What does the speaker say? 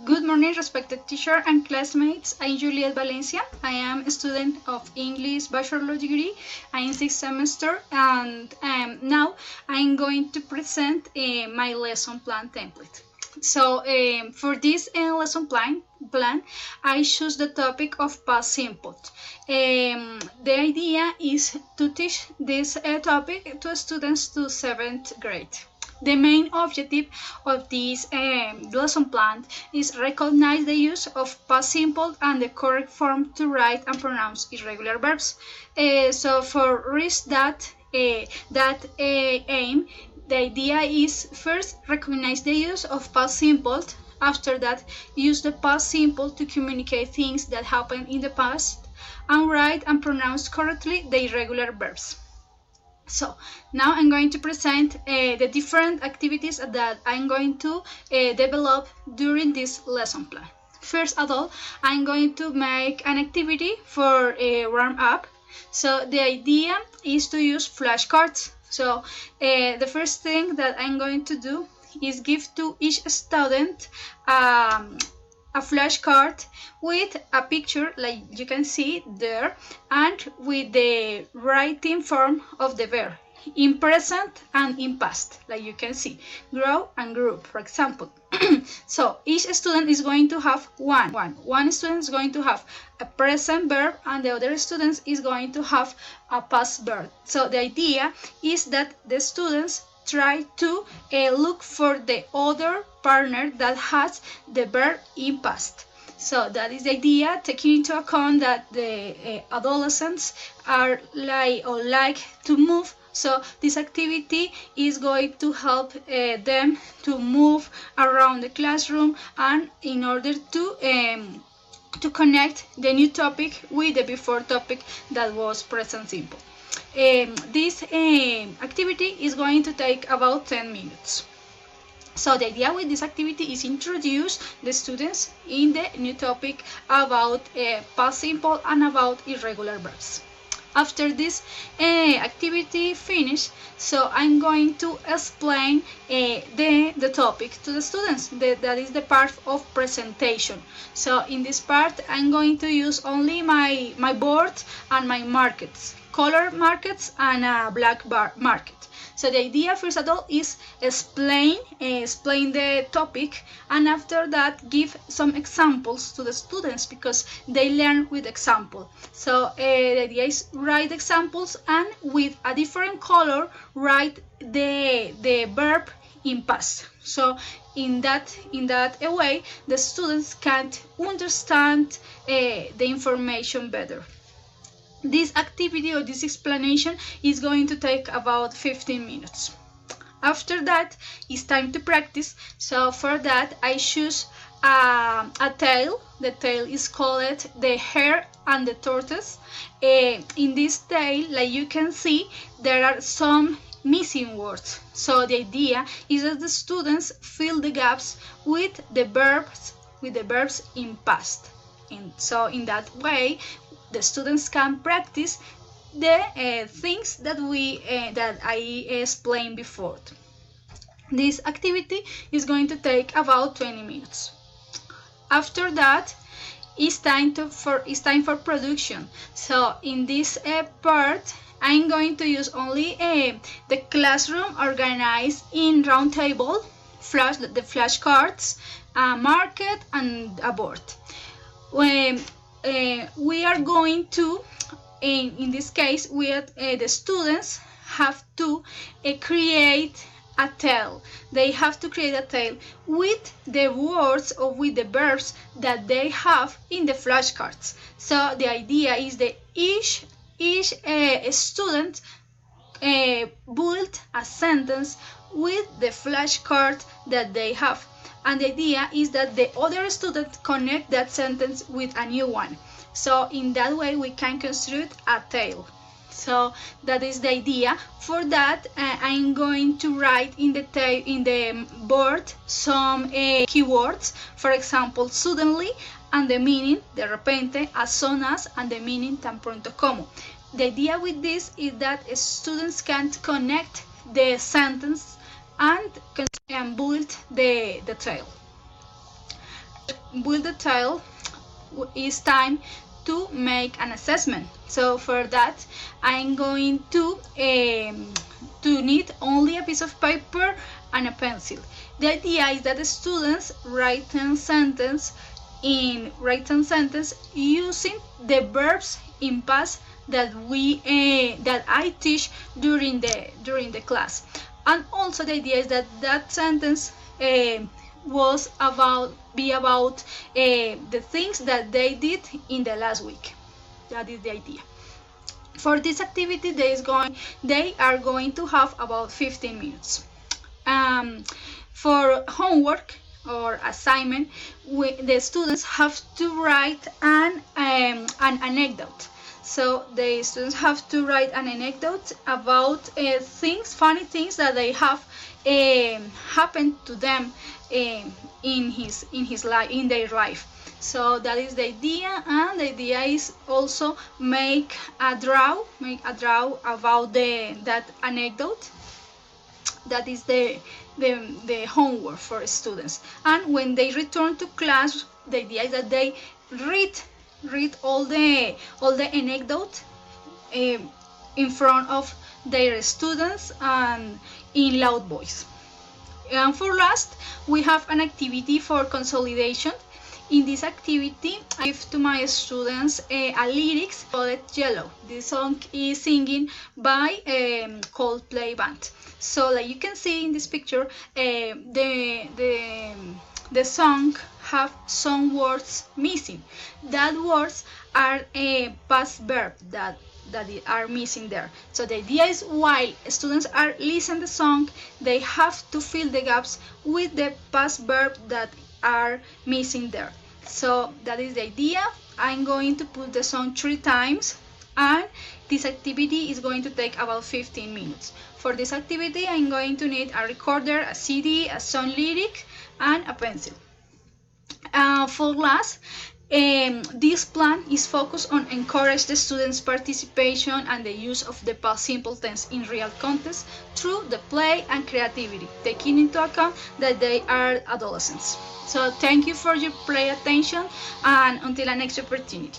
Good morning, respected teacher and classmates. I'm Juliet Valencia. I am a student of English bachelor degree. I'm in 6th semester, and now I'm going to present my lesson plan template. So for this lesson plan, I choose the topic of past simple. The idea is to teach this topic to students to 7th grade. The main objective of this lesson plan is recognize the use of past simple and the correct form to write and pronounce irregular verbs. So for reach that aim, the idea is first recognize the use of past simple. After that, use the past simple to communicate things that happened in the past, and write and pronounce correctly the irregular verbs. So now I'm going to present the different activities that I'm going to develop during this lesson plan. First of all, I'm going to make an activity for a warm up. So the idea is to use flashcards. So the first thing that I'm going to do is give to each student a flashcard with a picture like you can see there, and with the writing form of the verb in present and in past, like you can see, grow and group, for example. So each student is going to have one student is going to have a present verb, and the other student is going to have a past verb. So the idea is that the students try to look for the other partner that has the verb in past. So that is the idea, taking into account that the adolescents are like to move. So this activity is going to help them to move around the classroom, and in order to connect the new topic with the before topic that was present simple. This activity is going to take about 10 minutes. So the idea with this activity is introduce the students in the new topic about past simple and about irregular verbs. After this activity finish, so I'm going to explain the topic to the students. That is the part of presentation. So in this part, I'm going to use only my board and my markers, color markers and a black bar market. So the idea, first of all, is explain the topic, and after that give some examples to the students, because they learn with example. So the idea is write examples, and with a different color write the verb in past. So in that way, the students can understand the information better. This activity or this explanation is going to take about 15 minutes. After that, it's time to practice. So for that, I choose a tale. The tale is called The Hare and the Tortoise. In this tale, like you can see, there are some missing words. So the idea is that the students fill the gaps with the verbs in past. And so in that way, the students can practice the things that I explained before. This activity is going to take about 20 minutes. After that, it's time for production. So in this part, I'm going to use only the classroom organized in round table, the flashcards, a market, and a board. We are going to, in this case, the students have to create a tale. They have to create a tale with the words or with the verbs that they have in the flashcards. So the idea is that each student build a sentence with the flashcard that they have. And the idea is that the other students connect that sentence with a new one. So in that way, we can construct a tale. So that is the idea. For that, I'm going to write in the board some keywords. For example, suddenly, and the meaning, de repente, as soon as, and the meaning, tan pronto como. The idea with this is that students can connect the sentence and build the tale. With the title, it's time to make an assessment. So for that, I'm going to need only a piece of paper and a pencil. The idea is that the students write a sentence using the verbs in past that I teach during the class. And also the idea is that sentence was about the things that they did in the last week. That is the idea. For this activity, they are going to have about 15 minutes. For homework or assignment, the students have to write an anecdote. So the students have to write an anecdote about funny things that they have happened to them in their life. So that is the idea, and the idea is also make a draw about that anecdote. That is the homework for students. And when they return to class, the idea is that they read all the anecdote in front of their students and in loud voice. And for last, we have an activity for consolidation. In this activity, I give to my students a lyrics called Yellow. This song is singing by Coldplay band. So like you can see in this picture, the song have some words missing. That words are a past verb that are missing there. So the idea is while students are listening the song, they have to fill the gaps with the past verb that are missing there. So that is the idea. I'm going to put the song 3 times, and this activity is going to take about 15 minutes. For this activity, I'm going to need a recorder, a CD, a song lyric, and a pencil. For last, this plan is focused on encourage the students' participation and the use of the past simple tense in real context through the play and creativity, taking into account that they are adolescents. So thank you for your play attention, and until our next opportunity.